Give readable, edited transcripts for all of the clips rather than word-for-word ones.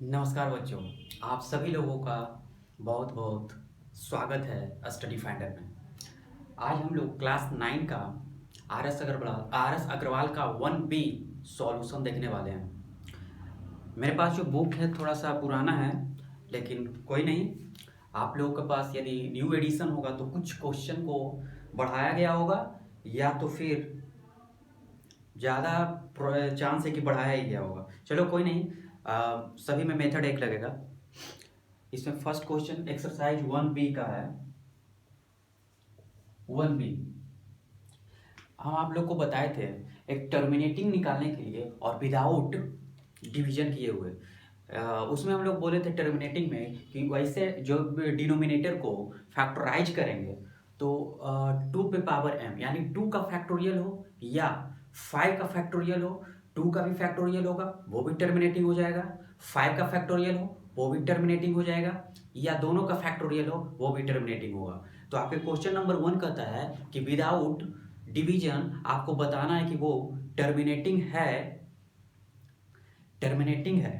नमस्कार बच्चों, आप सभी लोगों का बहुत बहुत स्वागत है स्टडी फाइंडर में। आज हम लोग क्लास 9 का आर एस अग्रवाल का 1B सॉल्यूशन देखने वाले हैं। मेरे पास जो बुक है थोड़ा सा पुराना है, लेकिन कोई नहीं। आप लोगों के पास यदि न्यू एडिशन होगा तो कुछ क्वेश्चन को बढ़ाया गया होगा, या तो फिर ज़्यादा चांस है कि बढ़ाया ही गया होगा। चलो कोई नहीं, सभी में मेथड एक लगेगा। इसमें फर्स्ट क्वेश्चन एक्सरसाइज 1B का है। 1B हम आप लोग को बताए थे एक टर्मिनेटिंग निकालने के लिए और विदाउट डिवीजन किए हुए। उसमें हम लोग बोले थे टर्मिनेटिंग में कि वैसे जो डिनोमिनेटर को फैक्टराइज करेंगे तो 2 पे पावर m यानी 2 का फैक्टोरियल हो या 5 का फैक्टोरियल हो। 2 का भी फैक्टोरियल होगा, वो भी टर्मिनेटिंग हो जाएगा। 5 का फैक्टोरियल हो, वो भी टर्मिनेटिंग हो जाएगा, या दोनों का फैक्टोरियल हो, वो भी टर्मिनेटिंग होगा। तो आपके क्वेश्चन नंबर 1 कहता है कि विदाउट डिवीजन आपको बताना है कि वो टर्मिनेटिंग है। टर्मिनेटिंग है।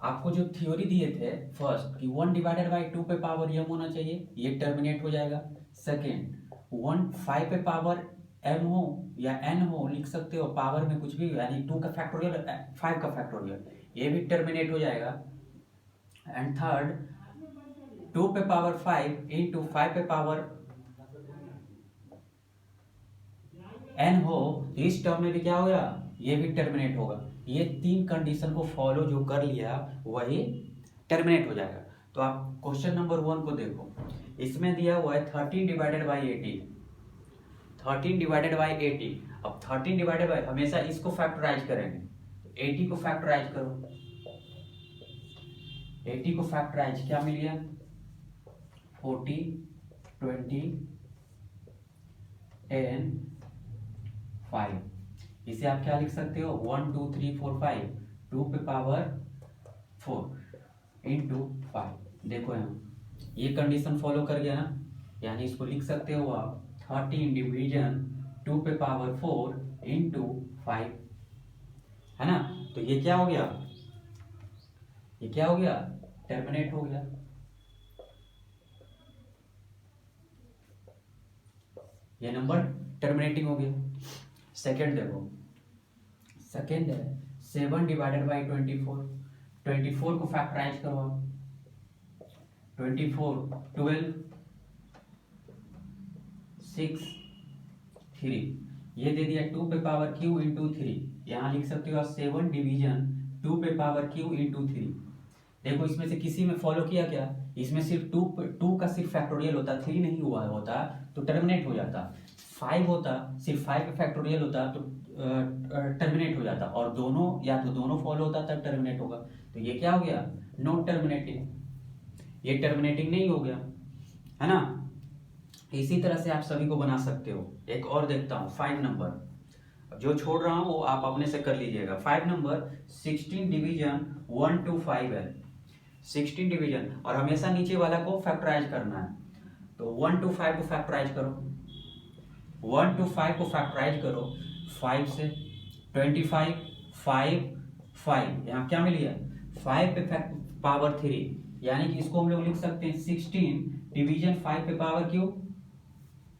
आपको जो थ्योरी दिए थे फर्स्ट कि 1/2 पे पावर m होना चाहिए, ये टर्मिनेट हो जाएगा। सेकेंड 5 पे पावर m हो या n हो, लिख सकते हो पावर में कुछ भी, यानी 2 का फैक्टोरियल 5 का फैक्टोरियल, ये भी टर्मिनेट हो जाएगा। एंड थर्ड 2 पे पावर 5 इंटू 5 पे पावर n हो, इस टर्म में भी क्या होगा, ये भी टर्मिनेट होगा। ये 3 कंडीशन को फॉलो जो कर लिया वही टर्मिनेट हो जाएगा। तो आप क्वेश्चन नंबर 1 को देखो, इसमें दिया हुआ है 13/80। 13/80। अब 13 हमेशा इसको फैक्टराइज करेंगे, 80 को फैक्टराइज करो। 80 को फैक्टराइज क्या मिल गया, 40 20 10 5। इसे आप क्या लिख सकते हो, 1 2 3 4 5, 2 पे पावर 4 इंटू 5। देखो यहाँ ये कंडीशन फॉलो कर गया ना, यानी इसको लिख सकते हो आप 13 डिवीजन 2 पे पावर 4 इंटू 5, है ना। तो ये क्या हो गया, ये क्या हो गया, टर्मिनेट हो गया। ये नंबर टर्मिनेटिंग हो गया। सेकेंड देखो, सेकेंड है 7/24। 24 को फैक्टराइज करो आप, 24 12 6 3, ये दे दिया 2 पे पावर q इंटू 3। यहाँ लिख सकते हो 7 डिवीजन 2 पे पावर q इंटू 3। देखो इसमें से किसी में फॉलो किया क्या, इसमें सिर्फ 2 का सिर्फ फैक्टोरियल होता, 3 नहीं हुआ होता तो टर्मिनेट हो जाता। 5 होता, सिर्फ 5 का फैक्टोरियल होता तो टर्मिनेट हो जाता, और दोनों या तो दोनों फॉलो होता तब टर्मिनेट होगा। तो ये क्या हो गया, नॉट टर्मिनेटिंग, ये टर्मिनेटिंग नहीं हो गया, है ना। इसी तरह से आप सभी को बना सकते हो। एक और देखता हूँ 5 नंबर, जो छोड़ रहा हूँ वो आप अपने से कर लीजिएगा। 5 नंबर 16 डिवीजन 1 to 5 है, 16 डिवीजन, और हमेशा नीचे वाला को फैक्टराइज करना है। तो 1 to 5 को फैक्टराइज करो, 1 to 5 को फैक्टराइज करो, 5 से 25 5 5, यहाँ क्या मिल गया, 5 पे पावर 3, यानी कि इसको हम लोग लिख सकते हैं 16 डिवीजन 5 पे पावर क्यू,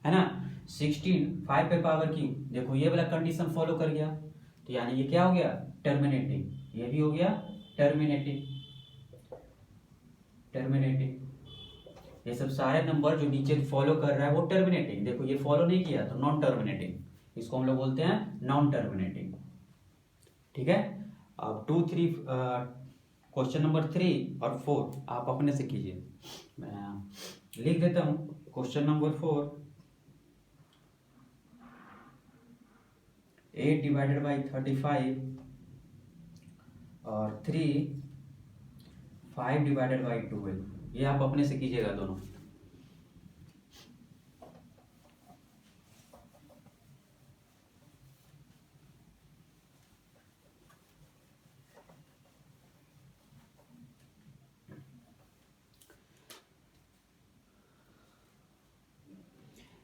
है ना। 16 5 पे पावर क्यू, देखो ये वाला कंडीशन फॉलो कर गया, तो यानी ये क्या हो गया, टर्मिनेटिंग, ये भी हो गया टर्मिनेटिंग। टर्मिनेटिंग ये सब सारे नंबर जो नीचे फॉलो कर रहा है वो टर्मिनेटिंग। देखो ये फॉलो नहीं किया तो नॉन टर्मिनेटिंग, इसको हम लोग बोलते हैं नॉन टर्मिनेटिंग, ठीक है। अब 2 3 क्वेश्चन नंबर 3 और 4 आप अपने से कीजिए, मैं लिख देता हूँ। क्वेश्चन नंबर 4, 8/35 और 3 5/12, ये आप अपने से कीजिएगा दोनों।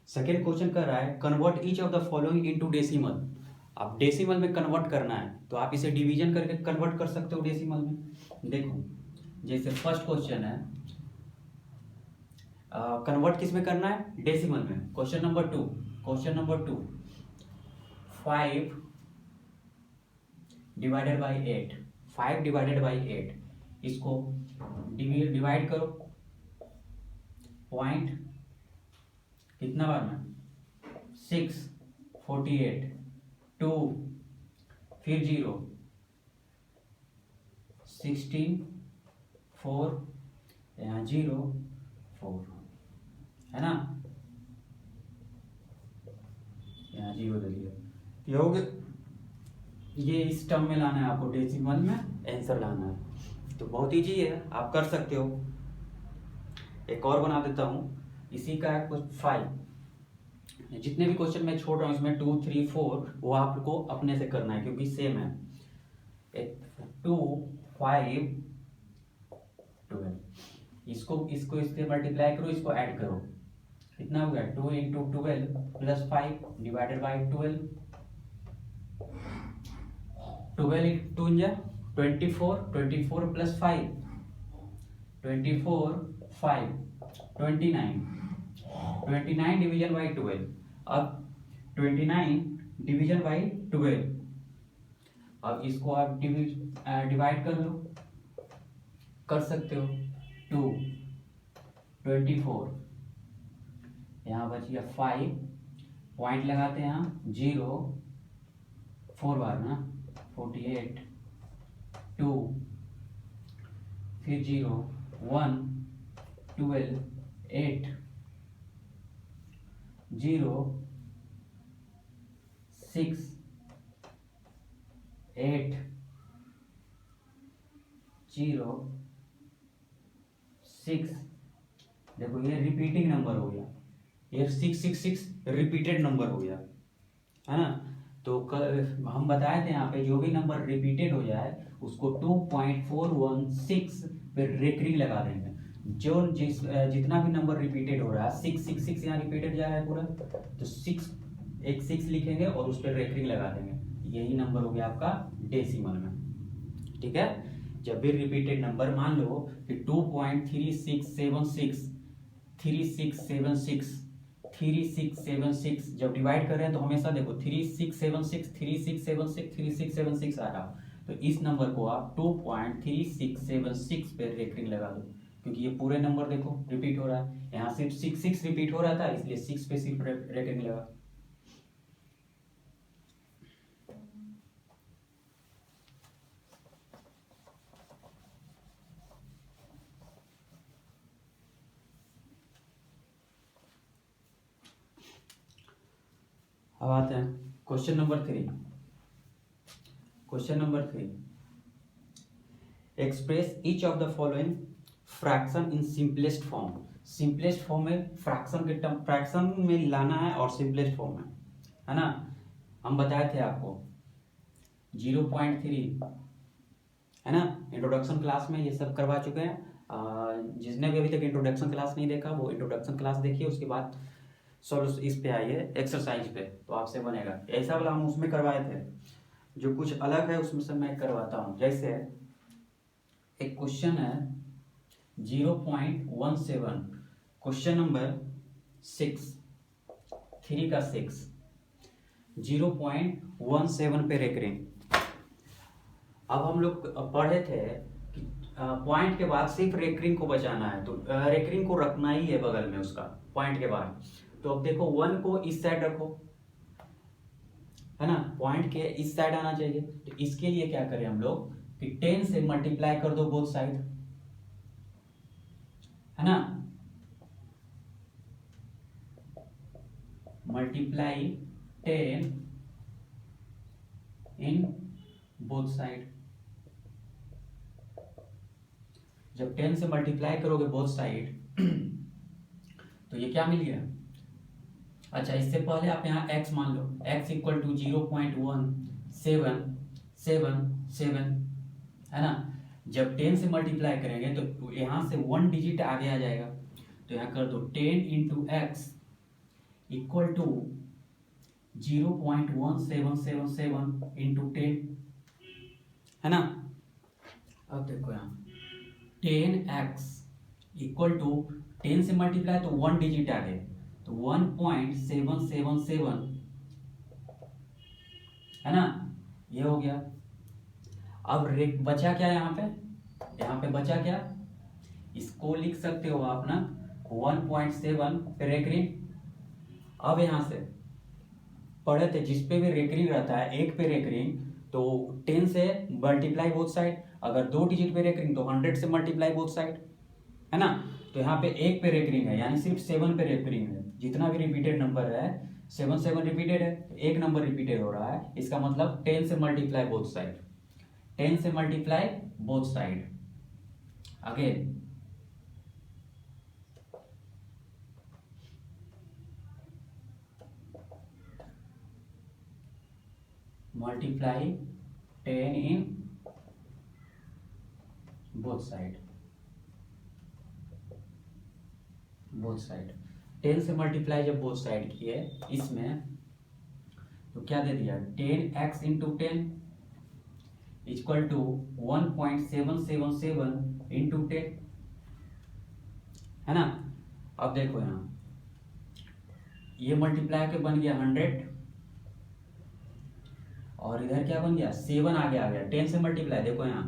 सेकेंड क्वेश्चन कर रहा है convert each of the following into decimal. अब डेसिमल में कन्वर्ट करना है तो आप इसे डिवीजन करके कन्वर्ट कर सकते हो डेसिमल में। देखो जैसे फर्स्ट क्वेश्चन है, कन्वर्ट किस में करना है, डेसिमल में। Question number two 5 divided by 8, 5 divided by 8, इसको डिवाइड करो, पॉइंट कितना बार में 6, 48, 2, फिर 0, 16, 4, यहाँ 0, 4 है ना, यहाँ 0 दे दिया। ये हो गया, ये इस टर्म में लाना है आपको, डेसिमल में आंसर लाना है। तो बहुत ईजी है, आप कर सकते हो। एक और बना देता हूँ, इसी का है कुछ 5। जितने भी क्वेश्चन मैं छोड़ रहा हूँ इसमें 2, 3, 4 वो आपको अपने से करना है क्योंकि सेम है। 2, 5, 12, इसको इससे मल्टीप्लाई करो, इसको ऐड करो, कितना हो गया 2 × 12 + 5 डिवाइडेड बाई 12, 12 × 2 = 24, 24 + 5, 24, 5, 29, 29 डिवीजन बाई 12। अब 29 डिवीजन बाई 12, अब इसको आप डिवाइड कर लो, कर सकते हो। 2, 24, यहाँ बच गया 5, पॉइंट लगाते हैं यहाँ 0, 4 बार ना, 48, 2, फिर 0, 1, 12, 8, 0, 6, 8, 0, 6। देखो ये रिपीटिंग नंबर हो गया, ये 666 रिपीटेड नंबर हो गया, है ना। तो हम बताए थे यहाँ पे जो भी नंबर रिपीटेड हो जाए उसको 2.416 पे रेकरिंग लगा देंगे। जो जितना भी नंबर रिपीटेड हो रहा है, 666 यहाँ रिपीटेड जा रहा है पूरा, तो 6 लिखेंगे और उस पर रेकरिंग लगा देंगे। यही नंबर हो गया आपका डेसिमल में, ठीक है। जब भी रिपीटेड नंबर मान लो कि 3676 जब डिवाइड कर रहे हैं तो हमेशा देखो 3676 आ रहा, तो इस नंबर को आप 2.3676 पे रेकरिंग लगा दो, क्योंकि ये पूरे नंबर देखो रिपीट हो रहा है। यहाँ सिर्फ 6 रिपीट हो रहा था, इसलिए 6 पे सिर्फ रेकरिंग लगा। अब आते हैं question number 3। Express each of the following fraction in simplest form. Simplest form में फ्रैक्शन के टर्म फ्रैक्शन में लाना है और सिंपलेस्ट फॉर्म में, है ना। हम बताए थे आपको 0.3, है ना, इंट्रोडक्शन क्लास में ये सब करवा चुके हैं। जिसने भी अभी तक इंट्रोडक्शन क्लास नहीं देखा वो इंट्रोडक्शन क्लास देखिए, उसके बाद सॉल्व इस पे आइए एक्सरसाइज पे, तो आपसे बनेगा। ऐसा वाला हम उसमें करवाए थे, जो कुछ अलग है उसमें से मैं करवाता हूँ। जैसे एक क्वेश्चन है 0.17, क्वेश्चन नंबर 6, 3 का 6, 0.17 पे रेकरिंग। अब हम लोग पढ़े थे कि पॉइंट के बाद सिर्फ रेकरिंग को बचाना है, तो रेकरिंग को रखना ही है बगल में उसका पॉइंट के बाद। तो अब देखो 1 को इस साइड रखो, है ना, पॉइंट के इस साइड आना चाहिए। तो इसके लिए क्या करें हम लोग कि 10 से मल्टीप्लाई कर दो बोथ साइड, है ना, मल्टीप्लाई 10 इन बोथ साइड। जब 10 से मल्टीप्लाई करोगे बोथ साइड तो ये क्या मिल गया। अच्छा, इससे पहले आप यहाँ x मान लो, x इक्वल टू 0.1777, है ना। जब 10 से मल्टीप्लाई करेंगे तो यहाँ से 1 डिजिट आगे आ जाएगा, तो यहाँ कर दो 10 × x इक्वल टू 0.1777 इंटू 10, है ना। अब देखो यहाँ 10x इक्वल टू 10 से मल्टीप्लाई तो 1 डिजिट आ गए, तो 1.777 है ना, ये हो गया। अब बचा क्या यहाँ पे बचा क्या, इसको लिख सकते हो आप ना 1.7 पे रेकरिंग। अब यहाँ से पढ़े थे जिस पे भी रेकरिंग रहता है एक पे रेकरिंग तो 10 से मल्टीप्लाई बोथ साइड, अगर 2 डिजिट पे रेकरिंग तो 100 से मल्टीप्लाई बोथ साइड, है ना। तो यहाँ पे एक पे रेकरिंग है यानी सिर्फ 7 पे रेकरिंग है, जितना भी रिपीटेड नंबर है 7 रिपीटेड है, तो एक नंबर रिपीटेड हो रहा है, इसका मतलब 10 से मल्टीप्लाई बोथ साइड, 10 से multiply both side. Again multiply 10 in both side, 10 से मल्टीप्लाई जब बोथ साइड किए इसमें तो क्या दे दिया 10x into 10 equal to 1.777 into 10, है ना। अब देखो यहाँ ये मल्टीप्लाई के बन गया 100 और इधर क्या बन गया 7 आगे आ गया, 10 से मल्टीप्लाई, देखो यहाँ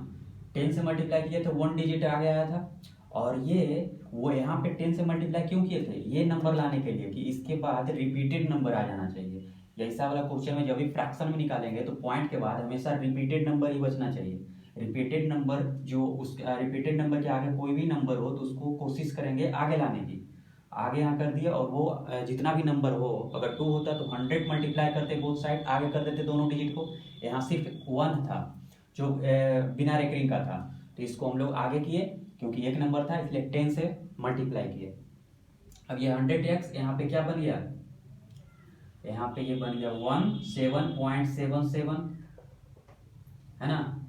10 से मल्टीप्लाई किए थे 1 डिजिट आगे आया था, और ये वो यहाँ पे 10 से मल्टीप्लाई क्यों किए थे, ये नंबर लाने के लिए कि इसके बाद रिपीटेड नंबर आ जाना चाहिए। ऐसा वाला क्वेश्चन में जब भी फ्रैक्शन में निकालेंगे तो पॉइंट के बाद हमेशा रिपीटेड नंबर ही बचना चाहिए। रिपीटेड नंबर जो उस रिपीटेड नंबर के आगे कोई भी नंबर हो तो उसको कोशिश करेंगे आगे लाने की, आगे यहाँ कर दिया, और वो जितना भी नंबर हो अगर 2 होता तो 100 मल्टीप्लाई करते बोथ साइड, आगे कर देते दोनों डिजिट को। यहाँ सिर्फ 1 था जो बिना रेकरिंग का था, तो इसको हम लोग आगे किए क्योंकि एक नंबर था इसलिए 10 से मल्टीप्लाई किए। अब ये 100x यहाँ पे क्या बन गया, यहाँ पे ये बन गया 17.77, है ना,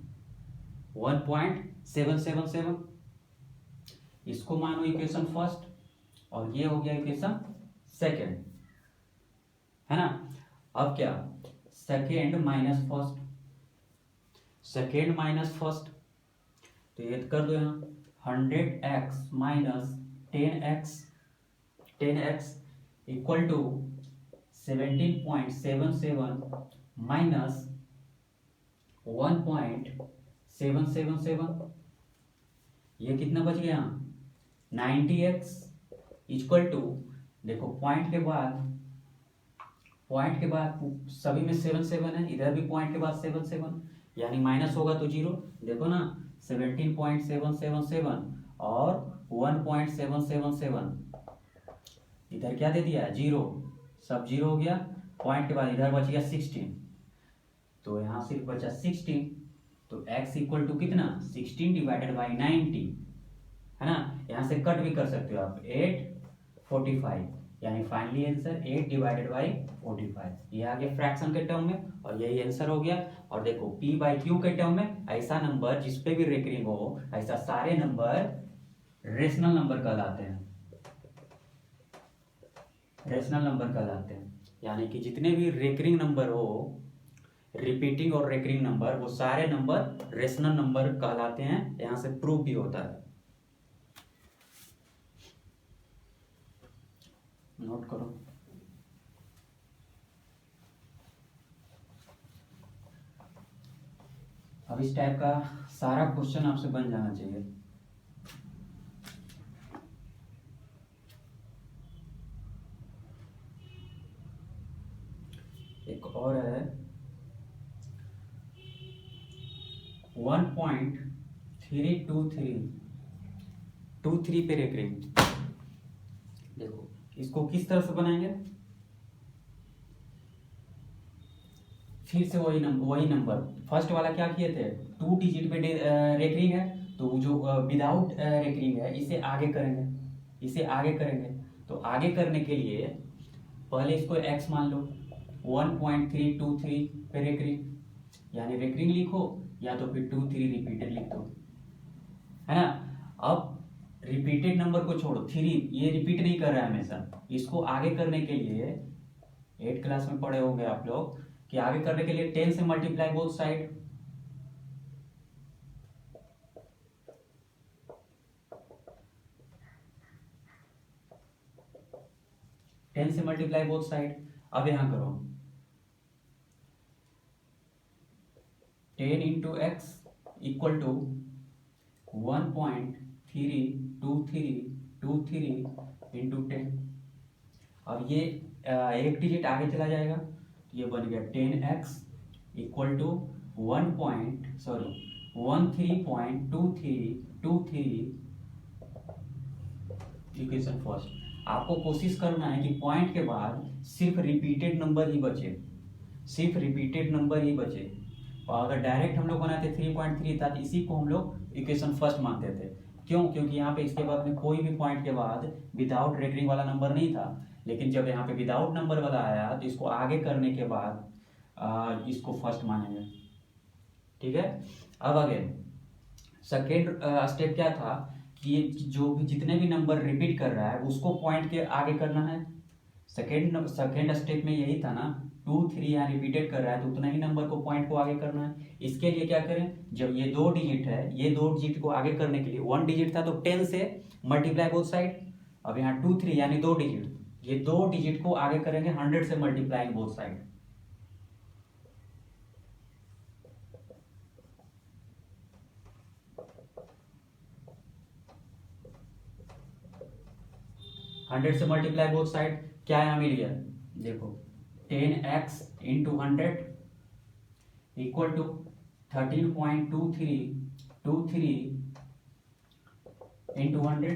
1.777, इसको मानो इक्वेशन फर्स्ट और ये हो गया इक्वेशन सेकेंड, है ना। अब क्या सेकेंड माइनस फर्स्ट, तो ये कर दो यहाँ 100x minus 10x equal to 17.77 minus 1.777, ये कितना बच गया 90x इक्वल टू, देखो पॉइंट के बाद सभी में 7 है, इधर भी पॉइंट के बाद 7 यानी माइनस होगा तो 0, देखो ना 17.777 और 1.777, इधर क्या दे दिया 0, सब 0 हो गया, पॉइंट के बाद इधर बच गया 16, तो यहाँ सिर्फ बचा 16, तो x इक्वल टू कितना 16 डिवाइडेड बाई 90, है ना। यहाँ से कट भी कर सकते हो आप 845, यानी फाइनली आंसर 8 डिवाइडेड बाई 45, ये आ गया फ्रैक्शन के टर्म में और यही आंसर हो गया। और देखो p बाई क्यू के टर्म में ऐसा नंबर जिस पे भी रेकरिंग हो ऐसा सारे नंबर रेशनल नंबर कहलाते हैं, यानी कि जितने भी रेकरिंग नंबर हो, रिपीटिंग और रेकरिंग नंबर, वो सारे नंबर रेशनल नंबर कहलाते हैं, यहाँ से प्रूफ भी होता है, नोट करो। अब इस टाइप का सारा क्वेश्चन आपसे बन जाना चाहिए। एक और है 1.323 पे रेकरिंग, देखो इसको किस तरह से बनाएंगे, फिर से वही नंबर फर्स्ट वाला क्या किए थे 2 डिजिट पे रेकरिंग है, तो जो विदाउट रेकरिंग है इसे आगे करेंगे, तो आगे करने के लिए पहले इसको x मान लो, 1.323 पे रेकरिंग, यानी रेकरिंग लिखो या तो फिर 2 3 रिपीटेड लिख दो, है ना। अब रिपीटेड नंबर को छोड़ो, 3 ये रिपीट नहीं कर रहा है हमेशा, इसको आगे करने के लिए 8 क्लास में पढ़े होंगे आप लोग कि आगे करने के लिए 10 से मल्टीप्लाई बोथ साइड। टेन से मल्टीप्लाई बोथ साइड। अब यहां करो 10 into x equal to 1.32323 into 10। अब ये एक डिजिट आगे चला जाएगा तो ये बन गया 10x equal to 13.2323 equation first. आपको कोशिश करना है कि पॉइंट के बाद सिर्फ रिपीटेड नंबर ही बचे, सिर्फ रिपीटेड नंबर ही बचे। और अगर डायरेक्ट हम लोग बनाते 3.3 था तो इसी को हम लोग इक्वेशन फर्स्ट मानते थे। क्यों? क्योंकि यहाँ पे इसके बाद में कोई भी पॉइंट के बाद विदाउट रेकरिंग वाला नंबर नहीं था। लेकिन जब यहाँ पे विदाउट नंबर वाला आया तो इसको आगे करने के बाद इसको फर्स्ट मानेंगे। ठीक है। अब आगे सेकेंड स्टेप क्या था कि ये जो भी जितने भी नंबर रिपीट कर रहा है उसको पॉइंट के आगे करना है। सेकेंड स्टेप में यही था ना, 2 3 यहाँ रिपीटेड कर रहा है तो उतना ही नंबर को पॉइंट को आगे करना है। इसके लिए क्या करें, जब ये 2 डिजिट है, ये 2 डिजिट को आगे करने के लिए 1 डिजिट था तो 10 से मल्टीप्लाई बोथ साइड। अब यहाँ 2 3 यानी 2 डिजिट, ये 2 डिजिट को आगे करेंगे 100 से मल्टीप्लाई बोथ साइड। हंड्रेड से मल्टीप्लाई बोथ साइड। क्या यहाँ मिल गया, देखो 10x into 100 equal to 13.2323 into 100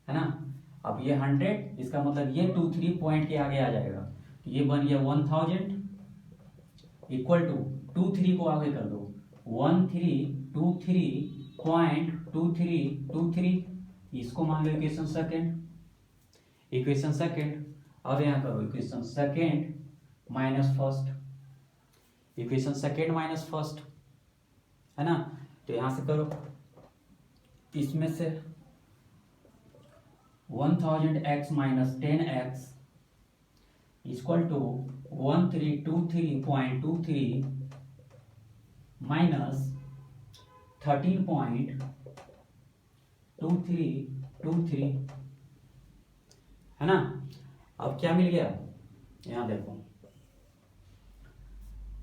है ना। अब ये 100, इसका मतलब ये 2 3 पॉइंट के आगे आ जाएगा तो ये बन गया 1000 इक्वल टू 2 3 को आगे कर दो 1323.2323, इसको मान लो इक्वेशन सेकेंड। इक्वेशन सेकेंड अब यहां करो equation second minus first, equation second minus first है ना। तो यहां से करो, इसमें से 1000x minus 10x equal to 1323.23 minus 13.2323 है ना। अब क्या मिल गया, यहां देखो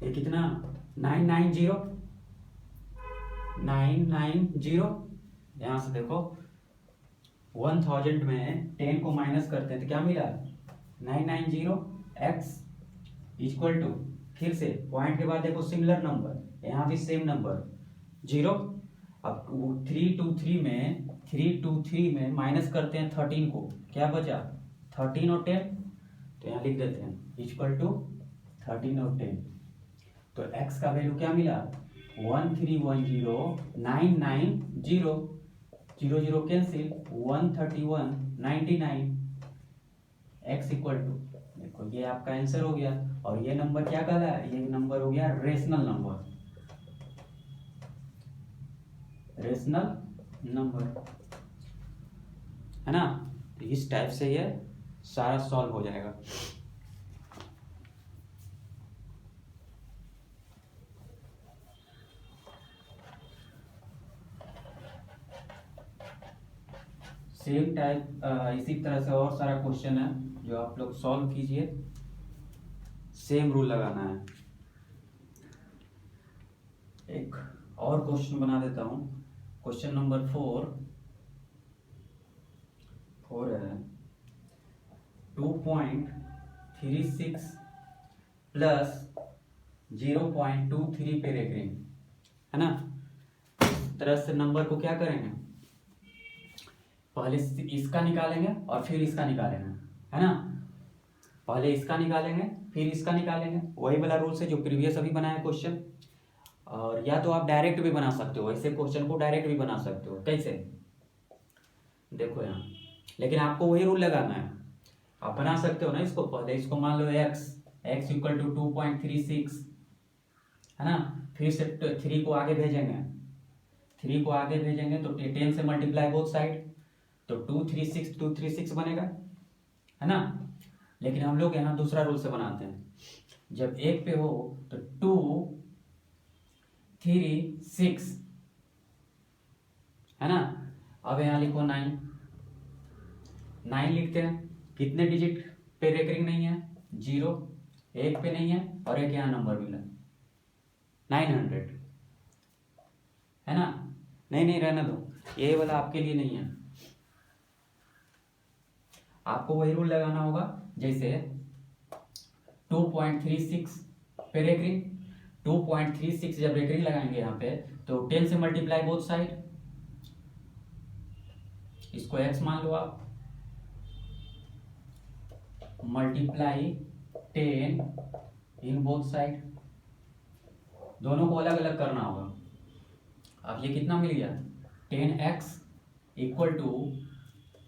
ये कितना 990 यहां से देखो 1000 में 10 को माइनस करते हैं तो क्या मिला 990x इक्वल टू, फिर से पॉइंट के बाद देखो सिमिलर नंबर, यहाँ भी सेम नंबर 0। अब 323 में माइनस करते हैं 13 को, क्या बचा 13 और 10, तो यहाँ लिख देते हैं इक्वल टू 13 और 10। तो x का वैल्यू क्या मिला 1310990, 0 कैंसिल 13199, x इक्वल टू, देखो ये आपका आंसर हो गया। और ये नंबर क्या कहला है, ये नंबर हो गया रेशनल नंबर, रेशनल नंबर है ना। तो इस टाइप से ये सारा सॉल्व हो जाएगा। सेम टाइप इसी तरह से और सारा क्वेश्चन है जो आप लोग सॉल्व कीजिए, सेम रूल लगाना है। एक और क्वेश्चन बना देता हूं, क्वेश्चन नंबर 4 है 2.36 प्लस 0.23 पे रेकरिंग है ना। इस तरह से नंबर को क्या करेंगे, पहले इसका निकालेंगे और फिर इसका निकालेंगे है ना। पहले इसका निकालेंगे फिर इसका निकालेंगे, वही वाला रूल से जो प्रीवियस अभी बनाया क्वेश्चन। और या तो आप डायरेक्ट भी बना सकते हो, ऐसे क्वेश्चन को डायरेक्ट भी बना सकते हो। कैसे, देखो यहाँ, लेकिन आपको वही रूल लगाना है। आप बना सकते हो ना इसको, पहले इसको मान लो x इक्वल टू 2.36 है ना, फिर से 3 को आगे भेजेंगे, 3 को आगे भेजेंगे तो 10 से मल्टीप्लाई बोथ साइड, तो 236 बनेगा है ना। लेकिन हम लोग यहाँ दूसरा रूल से बनाते हैं। जब एक पे हो तो 2 3 6 है ना। अब यहाँ लिखो 9 लिखते हैं। कितने डिजिट पे रेकरिंग नहीं है? 0, एक पे नहीं है और एक यहाँ नंबर मिला 900 है ना। नहीं रहने दो, ये वाला आपके लिए नहीं है। आपको वही रूल लगाना होगा जैसे 2.36 पे रेकरिंग। 2.36 जब रेकरिंग लगाएंगे यहाँ पे तो 10 से मल्टीप्लाई बोथ साइड, इसको x मान लो आप, मल्टीप्लाई 10 इन बोथ साइड, दोनों को अलग अलग करना होगा। अब ये कितना मिल गया? 10x equal to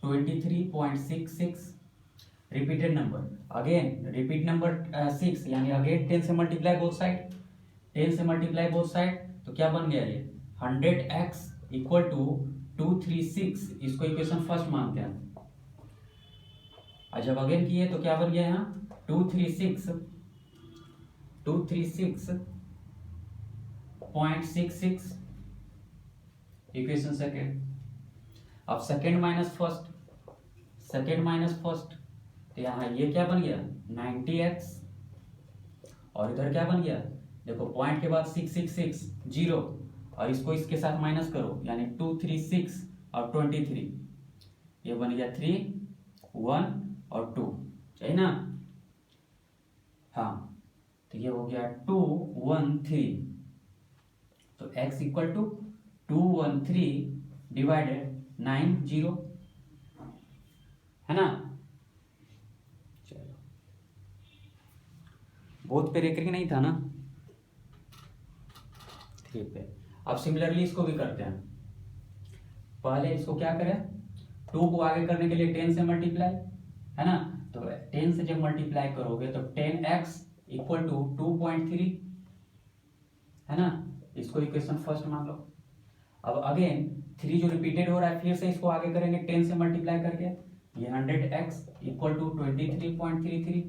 23.66 repeated number, again repeat number 6 यानी अगेन 10 से मल्टीप्लाई बोथ साइड, 10 से मल्टीप्लाई बोथ साइड तो क्या बन गया ये 100x इक्वल टू 236, इसको इक्वेशन फर्स्ट मानते हैं। और जब अगेन किए तो क्या बन गया यहाँ 236.66 इक्वेशन सेकेंड। अब सेकेंड माइनस फर्स्ट तो यहाँ ये क्या बन गया 90x और इधर क्या बन गया देखो पॉइंट के बाद 666 0 और इसको इसके साथ माइनस करो यानी 236 और 23, ये बन गया 3 1 और 2, है ना। हाँ तो ये हो गया 213, तो x इक्वल टू 213 डिवाइडेड 90 है ना। चलो बोथ पे रेकरिंग नहीं था ना, ठीक है। अब सिमिलरली इसको भी करते हैं। पहले इसको क्या करें 2 को आगे करने के लिए 10 से मल्टीप्लाई है ना, तो 10 से जब मल्टीप्लाई करोगे तो 10x इक्वल टू 2.3 है ना, इसको इक्वेशन फर्स्ट मान लो। अब अगेन 3 जो रिपीटेड हो रहा है फिर से इसको आगे करेंगे 10 से मल्टीप्लाई करके, ये 100x equal to 23.33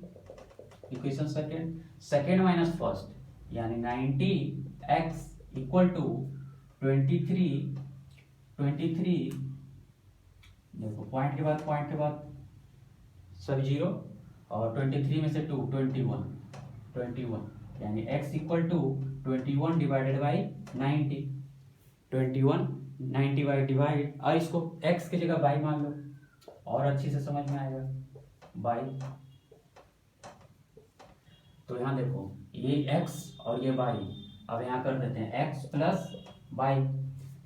equation second minus first यानी 90x इक्वल टू 23 देखो पॉइंट के बाद सब 0 और 23 में से 2 21 यानी x equal to 21 divided by 90, 21 90 by divide, और इसको x की जगह बाई मान लो और अच्छी से समझ में आएगा बाई। तो यहाँ देखो ये x और ये बाई, अब यहाँ कर देते हैं x प्लस बाई।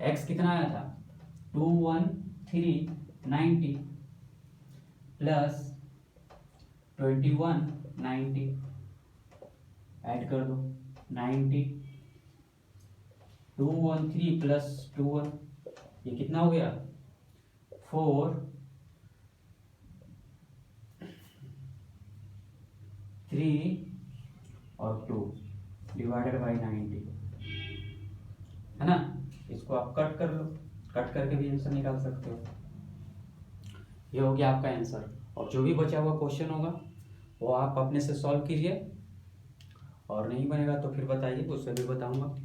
x कितना आया था 21390 प्लस 2190, ऐड कर दो 90, 213 प्लस 21 ये कितना हो गया 4 3 और 2 डिवाइडेड बाई 90 है ना। इसको आप कट कर लो, कट करके भी आंसर निकाल सकते हो। ये हो गया आपका आंसर, और जो भी बचा हुआ क्वेश्चन होगा वो आप अपने से सॉल्व कीजिए, और नहीं बनेगा तो फिर बताइए, उससे भी बताऊंगा।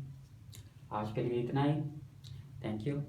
आज के लिए इतना ही, थैंक यू।